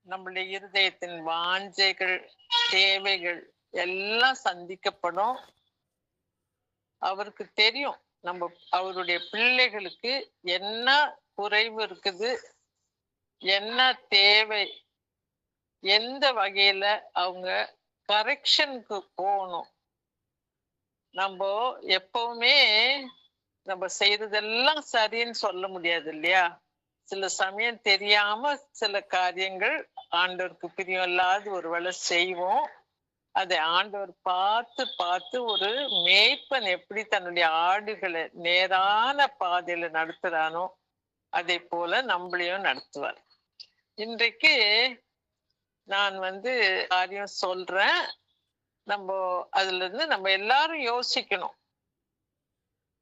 நம்மளுடைய இருதயத்தின் வாஞ்சைகள், தேவைகள் எல்லாம் சந்திக்கப்படும். அவருக்கு தெரியும் நம்ம அவருடைய பிள்ளைகளுக்கு என்ன குறைவு இருக்குது, என்ன தேவை, எந்த வகையில அவங்க கரெக்ஷனுக்கு போகணும். நம்ம எப்பவுமே நம்ம செய்யறதெல்லாம் சரின்னு சொல்ல முடியாது இல்லையா? சில சமயம் தெரியாம சில காரியங்கள் ஆண்டவருக்கு பிரியம் இல்லாத ஒரு வேளை செய்வோம். அதை ஆண்டவர் பார்த்து பார்த்து ஒரு மேய்ப்பன் எப்படி தன்னுடைய ஆடுகளை நேரான பாதையில நடத்துறானோ அதே போல நம்மளையும் நடத்துவார். இன்றைக்கு நான் காரியம் சொல்றேன். நம்ம அதுல இருந்து நம்ம எல்லாரும் யோசிக்கணும்.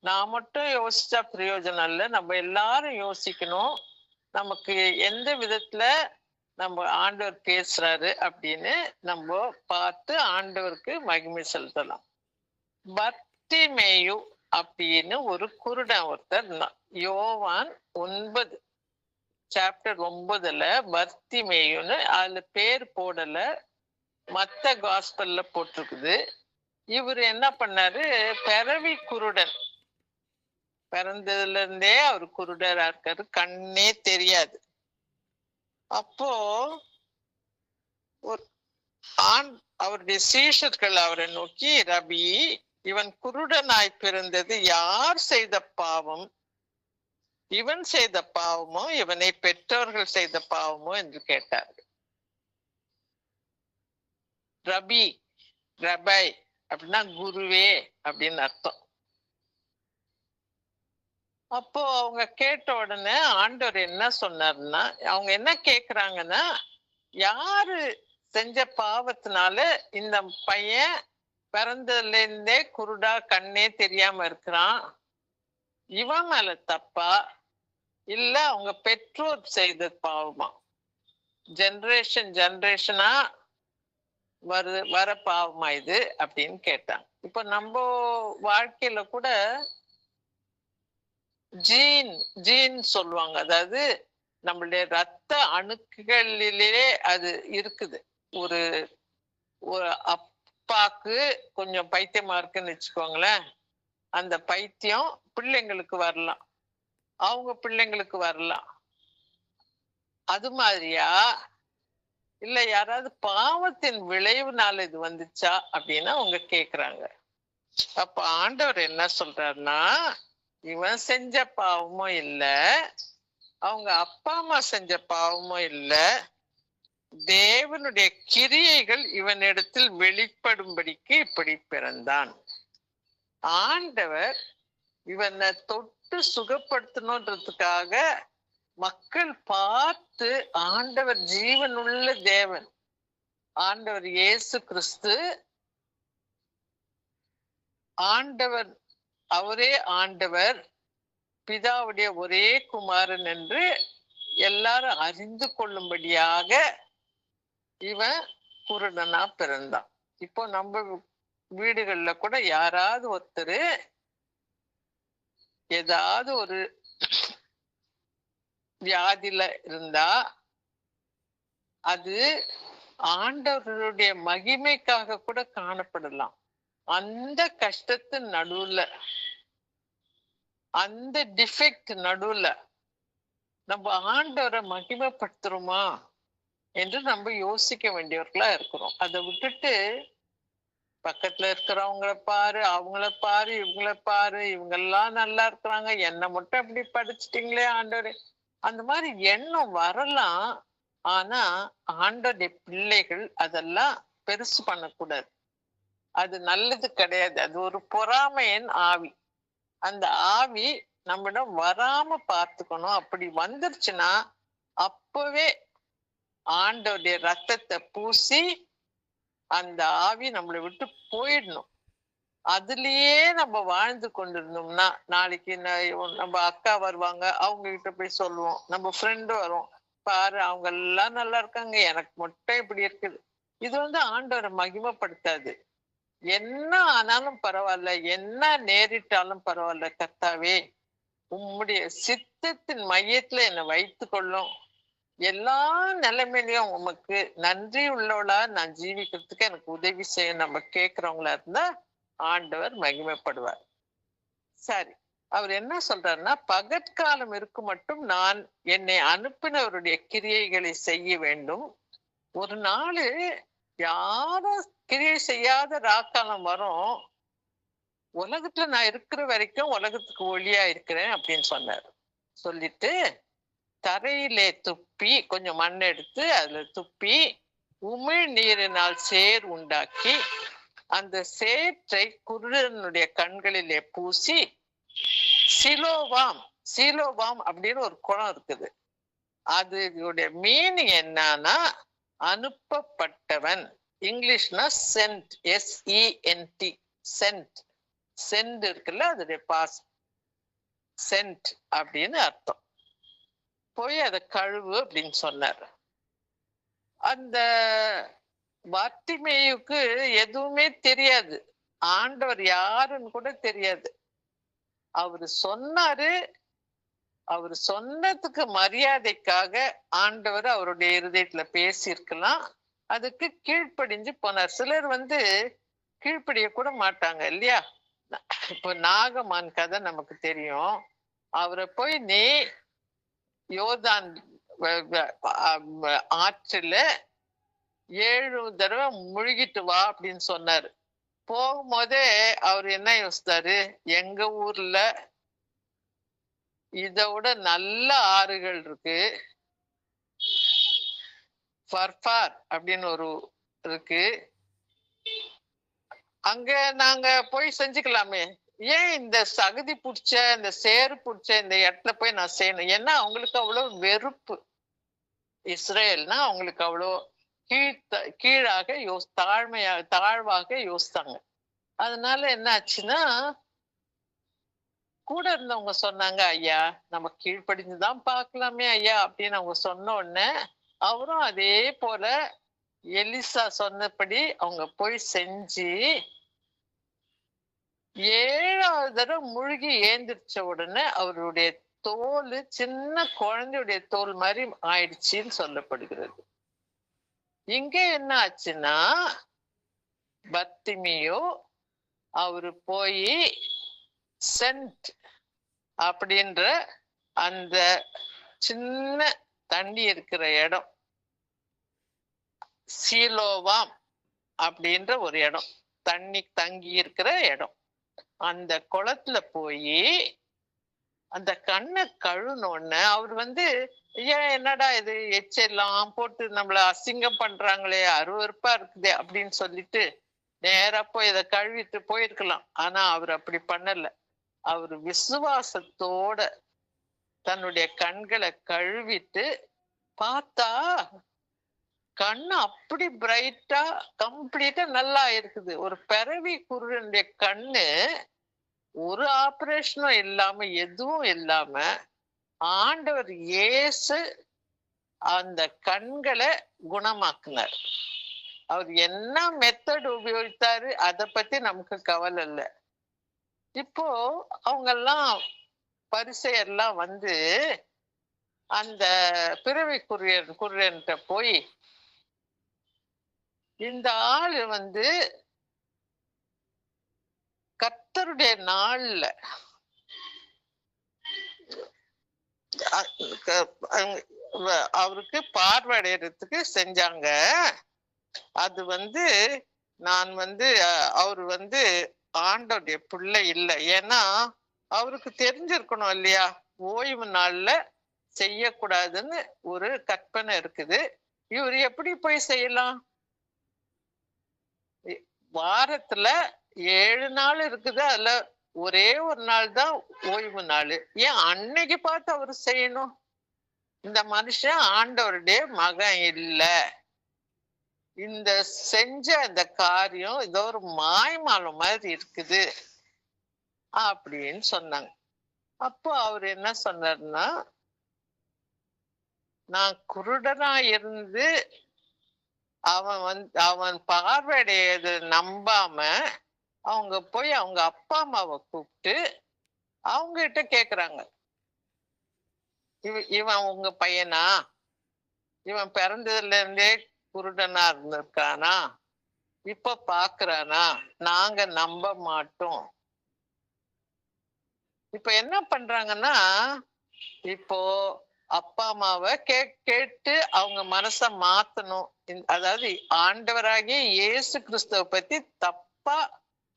நான் மட்டும் யோசிச்சா பிரயோஜனம் இல்லை, நம்ம எல்லாரும் யோசிக்கணும். நமக்கு எந்த விதத்துல நம்ம ஆண்டவர் பேசுறாரு அப்படின்னு நம்ம பார்த்து ஆண்டவருக்கு மகிமை செலுத்தலாம். பர்த்திமேயு அப்படின்னு ஒரு குருடன் ஒருத்தர் இருந்தான். யோவான் 9 சாப்டர் 9ல பர்த்திமேயுன்னு அதுல பேர் போடல, மத்த காஸ்பல்ல போட்டிருக்குது. இவர் என்ன பண்ணாரு, பிறவி குருடன், பிறந்ததுல இருந்தே அவர் குருடரா இருக்காரு, கண்ணே தெரியாது. அப்போ ஒரு அவருடைய சீஷர்கள் அவரை நோக்கி, ரபி, இவன் குருடனாய் பிறந்தது யார் செய்த பாவம்? இவன் செய்த பாவமோ இவனை பெற்றோர்கள் செய்த பாவமோ என்று கேட்டார். ரபி, ரபை அப்படின்னா குருவே அப்படின்னு அர்த்தம். அப்போ அவங்க கேட்ட உடனே ஆண்டவர் என்ன சொன்னார்னா, அவங்க என்ன கேக்குறாங்கன்னா, யாரு செஞ்ச பாவத்தினால இந்த பையன் பிறந்ததுல இருந்தே குருடா கண்ணே தெரியாம இருக்கிறான்? இவன் மேல தப்பா இல்ல அவங்க பெற்றோர் செய்த பாவமா? ஜெனரேஷனா வர பாவமா இது அப்படின்னு கேட்டாங்க. இப்ப நம்ம வாழ்க்கையில கூட ஜீன் சொல்லுவாங்க. அதாவது நம்மளுடைய ரத்த அணுக்களிலே அது இருக்குது. ஒரு அப்பாக்கு கொஞ்சம் பைத்தியமா இருக்குன்னு வச்சுக்கோங்களேன், அந்த பைத்தியம் பிள்ளைங்களுக்கு வரலாம், அவங்க பிள்ளைங்களுக்கு வரலாம். அது மாதிரியா இல்ல யாராவது பாவத்தின் விளைவுனால இது வந்துச்சா அப்படின்னு அவங்க கேக்குறாங்க. அப்ப ஆண்டவர் என்ன சொல்றாருன்னா, இவன் செஞ்ச பாவமும் இல்ல, அவங்க அப்பா அம்மா செஞ்ச பாவமும் இல்ல, தேவனுடைய கிரியைகள் இவனிடத்தில் வெளிப்படும்படிக்கு இப்படி பிறந்தான். ஆண்டவர் இவனை தொட்டு சுகப்படுத்தணுன்றதுக்காக மக்கள் பார்த்து, ஆண்டவர் ஜீவனுள்ள தேவன், ஆண்டவர் இயேசு கிறிஸ்து, ஆண்டவர் அவரே ஆண்டவர், பிதாவுடைய ஒரே குமாரன் என்று எல்லாரும் அறிந்து கொள்ளும்படியாக இவன் குருடனா பிறந்தான். இப்போ நம்ம வீடுகள்ல கூட யாராவது ஒருத்தர் ஏதாவது ஒரு வியாதியில இருந்தா அது ஆண்டவருடைய மகிமைக்காக கூட காணப்படலாம். அந்த கஷ்டத்தின் நடுவுல, அந்த டிஃபெக்ட் நடுவுல நம்ம ஆண்டவரை மகிமைப்படுத்துறோமா என்று நம்ம யோசிக்க வேண்டியவர்களா இருக்கிறோம். அதை விட்டுட்டு பக்கத்துல இருக்கிறவங்களை பாரு, அவங்கள பாரு, இவங்கள பாரு, இவங்கெல்லாம் நல்லா இருக்கிறாங்க, என்னை மட்டும் அப்படி படிச்சுட்டீங்களே ஆண்டவரே, அந்த மாதிரி எண்ணம் வரலாம். ஆனா ஆண்டோடைய பிள்ளைகள் அதெல்லாம் பெருசு பண்ணக்கூடாது. அது நல்லது கிடையாது. அது ஒரு பொறாமையின் ஆவி. அந்த ஆவி நம்மிடம் வராம பார்த்துக்கணும். அப்படி வந்துருச்சுன்னா அப்பவே ஆண்டோடைய ரத்தத்தை பூசி அந்த ஆவி நம்மளை விட்டு போயிடணும். அதுலயே நம்ம வாழ்ந்து கொண்டிருந்தோம்னா, நாளைக்கு நம்ம அக்கா வருவாங்க, அவங்க கிட்ட போய் சொல்லுவோம், நம்ம ஃப்ரெண்டு வரும், பாரு அவங்க எல்லாம் நல்லா இருக்காங்க, எனக்கு மட்டும் இப்படி இருக்குது. இது ஆண்டவரை மகிமைப்படுத்தாது. என்ன ஆனாலும் பரவாயில்ல, என்ன நேரிட்டாலும் பரவாயில்ல, கர்த்தாவே உம்முடைய சித்தத்தின் மையத்துல என்னை வைத்து கொள்ளும், எல்லா நிலைமையிலயும் உமக்கு நன்றி உள்ளவளா நான் ஜீவிக்கிறதுக்கு எனக்கு உதவி செய்ய நம்ம கேட்கிறவங்களா இருந்தா ஆண்டவர் மகிமைப்படுவார். சரி, அவர் என்ன சொல்றாருன்னா, பகற்காலம் இருக்கும் மட்டும் நான் என்னை அனுப்பினவருடைய கிரியைகளை செய்ய வேண்டும். ஒரு நாள் யாரும் கிரியை செய்யாத ராக்காலம் வரும். உலகத்துல நான் இருக்கிற வரைக்கும் உலகத்துக்கு ஒளியா இருக்கிறேன் அப்படின்னு சொன்னார். சொல்லிட்டு தரையிலே துப்பி கொஞ்சம் மண் எடுத்து அதுல துப்பி உமிழ் நீரினால் சேர் உண்டாக்கி அந்த சேற்றை குருடனுடைய கண்களிலே பூசி சீலோவாம் அப்படின்னு ஒரு குளம் இருக்குது. அதோடைய மீனிங் என்னன்னா அனுப்பப்பட்டவன். இங்கிலீஷ்னா சென்ட், SENT, சென்ட். சென்ட் இருக்குல்ல, அதோடைய பாஸ் சென்ட் அப்படின்னு அர்த்தம். போய் அதை கழுவு அப்படின்னு சொன்னார். அந்த பர்த்திமேயுக்கு எதுவுமே தெரியாது, ஆண்டவர் யாருன்னு கூட தெரியாது. அவரு சொன்னாரு. அவர் சொன்னதுக்கு மரியாதைக்காக ஆண்டவர் அவருடைய இருதயத்துல பேசியிருக்கலாம். அதுக்கு கீழ்ப்படிஞ்சு போனார். சிலர் கீழ்ப்படிய கூட மாட்டாங்க இல்லையா? இப்போ நாகமான் கதை நமக்கு தெரியும். அவரை போய் நீ யோர்தான் ஆற்றுல 7 தடவை முழுகிட்டு வா அப்படின்னு சொன்னாரு. போகும்போதே அவர் என்ன யோசித்தாரு, எங்க ஊர்ல இதை விட நல்ல ஆறுகள் இருக்கு, ஃபர்ஃபார் அப்படின்னு ஒரு இருக்கு, அங்க நாங்க போய் செஞ்சுக்கலாமே, ஏன் இந்த சகதி பிடிச்ச இந்த சேறு பிடிச்ச இந்த இடத்துல போய் நான் செய்யணும்? ஏன்னா அவங்களுக்கு அவ்வளவு வெறுப்பு. இஸ்ரேல்னா அவங்களுக்கு அவ்வளோ கீழாக தாழ்வாக யோசித்தாங்க. அதனால என்ன ஆச்சுன்னா, கூட இருந்தவங்க சொன்னாங்க, ஐயா நம்ம கீழ்ப்படிஞ்சுதான் பார்க்கலாமே ஐயா அப்படின்னு அவங்க சொன்ன உடனே அவரும் அதே போல எலிசா சொன்னபடி அவங்க போய் செஞ்சு 7வது தடவை முழுகி ஏந்திரிச்ச உடனே அவருடைய தோல் சின்ன குழந்தையுடைய தோல் மாதிரி ஆயிடுச்சுன்னு சொல்லப்படுகிறது. இங்க என்ன ஆச்சுன்னா, பர்த்திமியோ அவரு போய் சென்ட் அப்படின்ற அந்த சின்ன தண்ணி இருக்கிற இடம், சீலோவாம் அப்படின்ற ஒரு இடம், தண்ணி தங்கி இருக்கிற இடம், அந்த குளத்துல போய் அந்த கண்ணை கழுவுனோன்னு அவர் ஏன் என்னடா இது எச்செல்லாம் போட்டு நம்மள அசிங்கம் பண்றாங்களே, அருவருப்பா இருக்குதே அப்படின்னு சொல்லிட்டு நேரா போய் இதை கழுவிட்டு போயிருக்கலாம். ஆனா அவர் அப்படி பண்ணல. அவர் விசுவாசத்தோட தன்னுடைய கண்களை கழுவிட்டு பார்த்தா கண்ணு அப்படி பிரைட்டா கம்ப்ளீட்டா நல்லா இருக்குது. ஒரு பிறவி குருடனுடைய கண்ணு ஒரு ஆபரேஷனும் இல்லாம எதுவும் இல்லாம ஆண்டவர் இயேசு அந்த கண்களை குணமாக்குனார். அவர் என்ன மெத்தட் உபயோகித்தாரு அதை பத்தி நமக்கு கவலை இல்லை. இப்போ அவங்க எல்லாம் பரிசையெல்லாம் அந்த பிறவி குருடன்கிட்ட போய், இந்த ஆளு கர்த்தருடைய நாள்ல அவருக்கு பார்வையடைறதுக்கு செஞ்சாங்க. அது நான் அவரு ஆண்டோடைய பிள்ளை இல்லை. ஏன்னா அவருக்கு தெரிஞ்சிருக்கணும் இல்லையா, ஓய்வு நாள்ல செய்யக்கூடாதுன்னு ஒரு கற்பனை இருக்குது. இவர் எப்படி போய் செய்யலாம்? வாரத்துல 7 நாள் இருக்குது, அதுல ஒரே ஒரு நாள் தான் ஓய்வு நாள். ஏன் அன்னைக்கு பார்த்து அவரு செய்யணும்? இந்த மனுஷன் ஆண்டவருடைய மகன் இல்ல, இந்த செஞ்ச அந்த காரியம் ஏதோ ஒரு மாய்மாலம் மாதிரி இருக்குது அப்படின்னு சொன்னாங்க. அப்போ அவர் என்ன சொன்னார்னா, நான் குருடனா இருந்து அவன் பார்வையடையது நம்பாம அவங்க போய் அவங்க அப்பா அம்மாவை கூப்பிட்டு அவங்க கிட்ட கேக்குறாங்க, இவன் உங்க பையனா இவன் பிறந்ததுல இருந்தே குருடனா இருந்திருக்கானா, இப்ப பாக்குறானா, நாங்க நம்ப மாட்டோம். இப்ப என்ன பண்றாங்கன்னா, இப்போ அப்பா அம்மாவை கேட்டு அவங்க மனச மாத்தணும். அதாவது ஆண்டவராகிய இயேசு கிறிஸ்துவ பத்தி தப்பா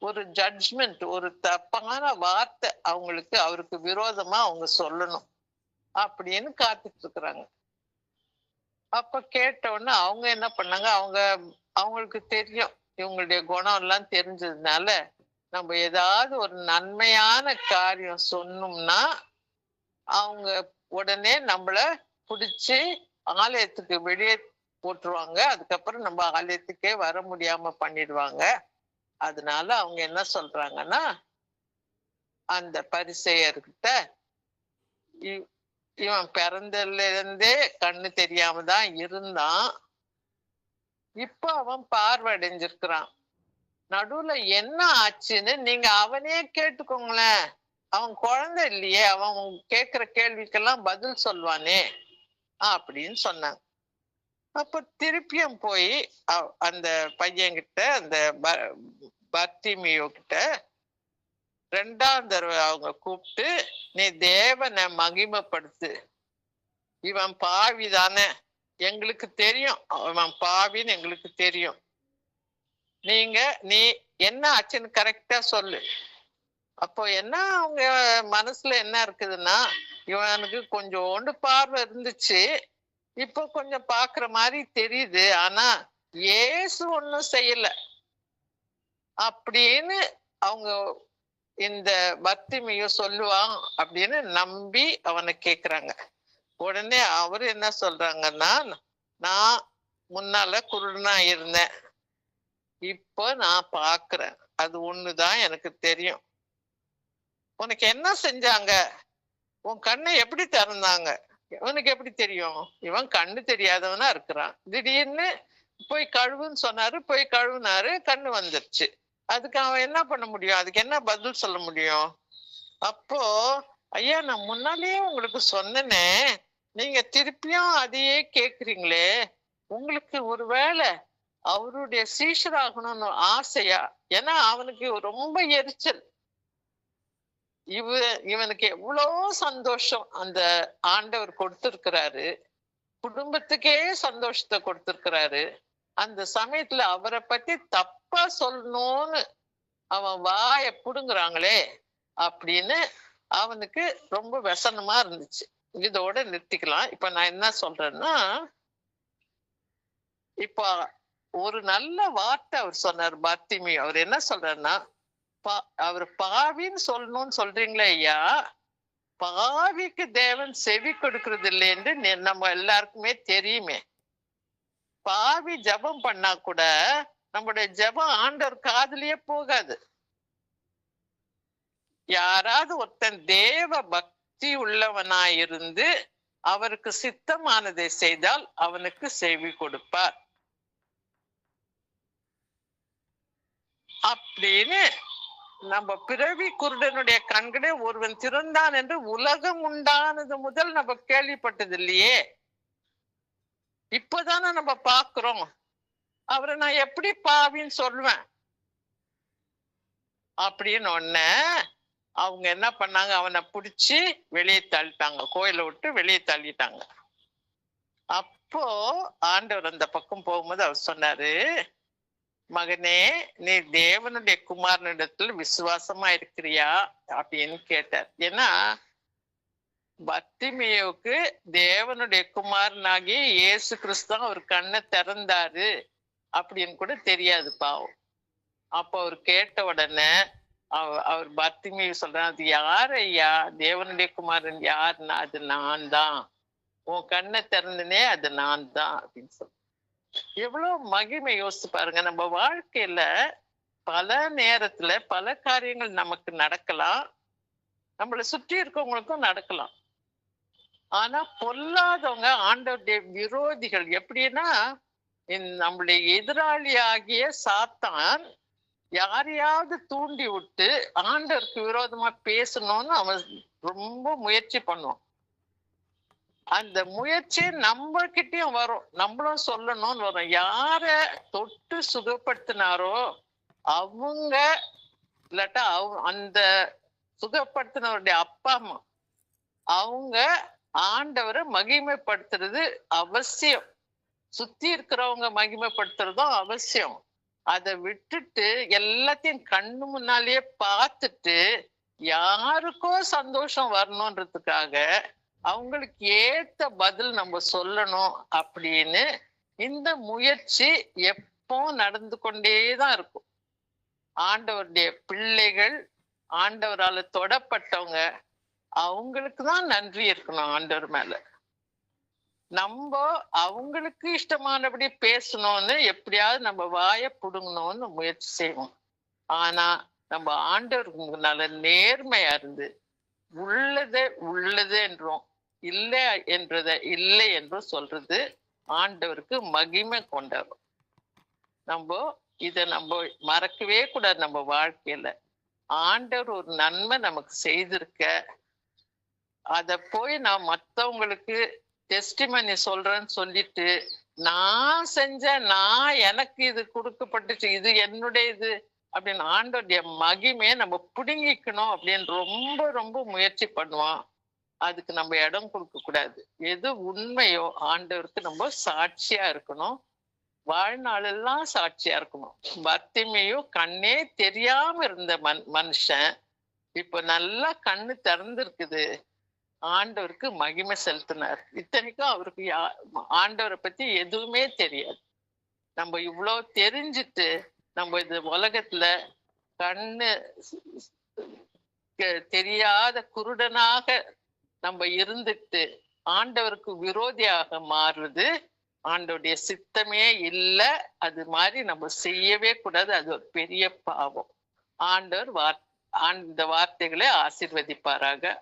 ஒரு ஜட்ஜ்மெண்ட், ஒரு தப்பான வார்த்தை அவங்களுக்கு, அவருக்கு விரோதமா அவங்க சொல்லணும் அப்படின்னு காத்துட்டு இருக்கிறாங்க. அப்ப கேட்ட உடனே அவங்க என்ன பண்ணாங்க, அவங்களுக்கு தெரியும், இவங்களுடைய குணம் எல்லாம் தெரிஞ்சதுனால நம்ம ஏதாவது ஒரு நன்மையான காரியம் சொன்னோம்னா அவங்க உடனே நம்மள புடிச்சு ஆலயத்துக்கு வெளியே போட்டுருவாங்க. அதுக்கப்புறம் நம்ம ஆலயத்துக்கே வர முடியாம பண்ணிடுவாங்க. அதனால அவங்க என்ன சொல்றாங்கன்னா, அந்த பரிசேயர்கிட்ட, இவன் பிறந்ததுல இருந்தே கண்ணு தெரியாம தான் இருந்தான், இப்ப அவன் பார்வை அடைஞ்சிருக்கிறான், நடுவுல என்ன ஆச்சுன்னு நீங்க அவனே கேட்டுக்கோங்களேன், அவன் குழந்தை இல்லையே, அவன் கேட்கிற கேள்விக்கெல்லாம் பதில் சொல்வானே அப்படின்னு சொன்னாங்க. அப்ப திருப்பியும் போய் அந்த பையன்கிட்ட, அந்த பர்த்திமியோ கிட்ட ரெண்டாம் தடவை அவங்க கூப்பிட்டு, நீ தேவனை மகிமைப்படுத்து, இவன் பாவி தானே, எங்களுக்கு தெரியும் அவன் பாவின்னு எங்களுக்கு தெரியும், நீ என்ன ஆச்சுன்னு கரெக்டா சொல்லு. அப்போ என்ன அவங்க மனசுல என்ன இருக்குதுன்னா, இவனுக்கு கொஞ்சோண்டு பார்வை இருந்துச்சு, இப்போ கொஞ்சம் பாக்குற மாதிரி தெரியுது, ஆனா இயேசு ஒண்ணும் செய்யல அப்படின்னு அவங்க இந்த பர்த்திமியோ சொல்லுவான் அப்படின்னு நம்பி அவனை கேக்குறாங்க. உடனே அவரு என்ன சொல்றாங்கன்னா, நான் முன்னால குருடனா இருந்தேன், இப்போ நான் பாக்குறேன், அது ஒண்ணுதான் எனக்கு தெரியும். உனக்கு என்ன செஞ்சாங்க, உன் கண்ணை எப்படி திறந்தாங்க, இவனுக்கு எப்படி தெரியும், இவன் கண்ணு தெரியாதவனா இருக்கிறான், திடீர்னு போய் கழுவுன்னு சொன்னாரு, போய் கழுவுனாரு, கண்ணு வந்துருச்சு, அதுக்கு அவன் என்ன பண்ண முடியும், அதுக்கு என்ன பதில் சொல்ல முடியும்? அப்போ ஐயா, நான் முன்னாலேயே உங்களுக்கு சொன்னேனே, நீங்க திருப்பியும் அதையே கேக்குறீங்களே, உங்களுக்கு ஒருவேளை அவருடைய சீஷராகணும்னு ஆசையா? ஏன்னா அவனுக்கு ரொம்ப எரிச்சல், இவனுக்கு எவ்வளவு சந்தோஷம் அந்த ஆண்டவர் கொடுத்திருக்கிறாரு, குடும்பத்துக்கே சந்தோஷத்தை கொடுத்திருக்கிறாரு, அந்த சமயத்துல அவரை பத்தி தப்பா சொல்லணும்னு அவன் வாயை புடுங்குறாங்களே அப்படின்னு அவனுக்கு ரொம்ப व्यसனமா இருந்துச்சு. இதோட நிறுத்திக்கலாம். இப்ப நான் என்ன சொல்றேன்னா, இப்ப ஒரு நல்ல வார்த்தை அவர் சொன்னார் பர்த்திமியோ. அவர் என்ன சொல்றாருன்னா, அவர் பாவின்னு சொல்லணும்னு சொல்றீங்களே ஐயா, பாவிக்கு தேவன் செவி கொடுக்கறது இல்லைன்னு நம்ம எல்லாருக்குமே தெரியுமே. பாவி ஜபம் பண்ணா கூட நம்முடைய ஜபம் ஆண்டவர் காதுலயே போகாது. யாராவது ஒருத்தன் தேவ பக்தி உள்ளவனாயிருந்து அவருக்கு சித்தமானதை செய்தால் அவனுக்கு செவி கொடுப்பார் அப்படின்னு நம்ம பிறவி குருடனுடைய கண்களே ஒருவன் திறந்தான் என்று உலகம் உண்டானது முதல் நம்ம கேள்விப்பட்டது இல்லையே, இப்பதானே நம்ம பாக்குறோம். அவரை நான் எப்படி பாவின்னு சொல்லுவேன் அப்படின்னு ஒண்ணு அவங்க என்ன பண்ணாங்க, அவனை பிடிச்சி வெளியே தள்ளிட்டாங்க, கோயிலை விட்டு வெளியே தள்ளிட்டாங்க. அப்போ ஆண்டவர் அந்த பக்கம் போகும்போது அவர் சொன்னாரு, மகனே, நீ தேவனுடைய குமாரனிடத்தில் விசுவாசமா இருக்கிறியா அப்படின்னு கேட்டார். ஏன்னா பர்த்திமியோவுக்கு தேவனுடைய குமாரனாகி இயேசு கிறிஸ்து ஒரு கண்ணை திறந்தாரு அப்படின்னு கூட தெரியாது பாவம். அப்போ அவர் கேட்ட உடனே அவர் பர்த்திமியோ சொல்றாரு, அது யார் ஐயா, தேவனுடைய குமாரன் யாருன்னா, அது நான் தான், உன் கண்ணை திறந்தனே அது நான் தான் அப்படின்னு சொல்ற. எவ்வளவு மகிமை யோசிச்சு பாருங்க. நம்ம வாழ்க்கையில பல நேரத்துல பல காரியங்கள் நமக்கு நடக்கலாம், நம்மளை சுற்றி இருக்கவங்களுக்கும் நடக்கலாம். ஆனா பொல்லாதவங்க, ஆண்டவருடைய விரோதிகள் எப்படின்னா, நம்மளுடைய எதிராளி ஆகிய சாத்தான் யாரையாவது தூண்டி விட்டு ஆண்டவருக்கு விரோதமா பேசணும்னு அவன் ரொம்ப முயற்சி பண்ணுவான். அந்த முயற்சி நம்ம கிட்டயும் வரும், நம்மளும் சொல்லணும்னு வரும். யார தொட்டு சுகப்படுத்தினாரோ அவங்க, இல்லாட்டா அந்த சுகப்படுத்தினவருடைய அப்பா அம்மா, அவங்க ஆண்டவரை மகிமைப்படுத்துறது அவசியம். சுத்தி இருக்கிறவங்க மகிமைப்படுத்துறதும் அவசியம். அதை விட்டுட்டு எல்லாத்தையும் கண்ணு முன்னாலேயே பார்த்துட்டு யாருக்கோ சந்தோஷம் வரணுன்றதுக்காக அவங்களுக்கு ஏத்த பதில் நம்ம சொல்லணும் அப்படின்னு இந்த முயற்சி எப்போ நடந்து கொண்டேதான் இருக்கும். ஆண்டவருடைய பிள்ளைகள், ஆண்டவரால தொடப்பட்டவங்க, அவங்களுக்கு தான் நன்றி இருக்கணும் ஆண்டவர் மேல. நம்ம அவங்களுக்கு இஷ்டமானபடி பேசணும்னு எப்படியாவது நம்ம வாயை புடுங்கணும்னு முயற்சி செய்வோம். ஆனா நம்ம ஆண்டவருக்கு முன்னால நேர்மையா இருந்து உள்ளதை உள்ளது என்றும் இல்லை என்றத இல்லை என்றும் சொல்றது ஆண்டவருக்கு மகிமை கொண்டாடும். நம்ம மறக்கவே கூடாது. நம்ம வாழ்க்கையில ஆண்டவர் ஒரு நன்மை நமக்கு செய்திருக்க, அத போய் நான் மத்தவங்களுக்கு டெஸ்டிமனி சொல்றேன்னு சொல்லிட்டு நான் செஞ்சேன், நான் எனக்கு இது கொடுக்கப்பட்டுச்சு, இது என்னுடைய இது அப்படின்னு ஆண்டோடைய மகிமையை நம்ம பிடுங்கிக்கணும் அப்படின்னு ரொம்ப ரொம்ப முயற்சி பண்ணுவோம். அதுக்கு நம்ம இடம் கொடுக்க கூடாது. எது உண்மையோ ஆண்டவருக்கு நம்ம சாட்சியா இருக்கணும். வாழ்நாளெல்லாம் சாட்சியா இருக்கணும். பர்த்திமேயும் கண்ணே தெரியாம இருந்த மனுஷன் இப்ப நல்லா கண்ணு திறந்திருக்குது, ஆண்டவருக்கு மகிமை செலுத்தினார். இத்தனைக்கும் அவருக்கு ஆண்டவரை பத்தி எதுவுமே தெரியாது. நம்ம இவ்வளவு தெரிஞ்சுட்டு நம்ம இந்த உலகத்துல கண்ணு தெரியாத குருடனாக நம்ம இருந்துட்டு ஆண்டவருக்கு விரோதியாக மாறுறது ஆண்டவருடைய சித்தமே இல்லை. அது மாதிரி நம்ம செய்யவே கூடாது. அது ஒரு பெரிய பாவம். ஆண்டவர் இந்த வார்த்தைகளை ஆசீர்வதிப்பாராக.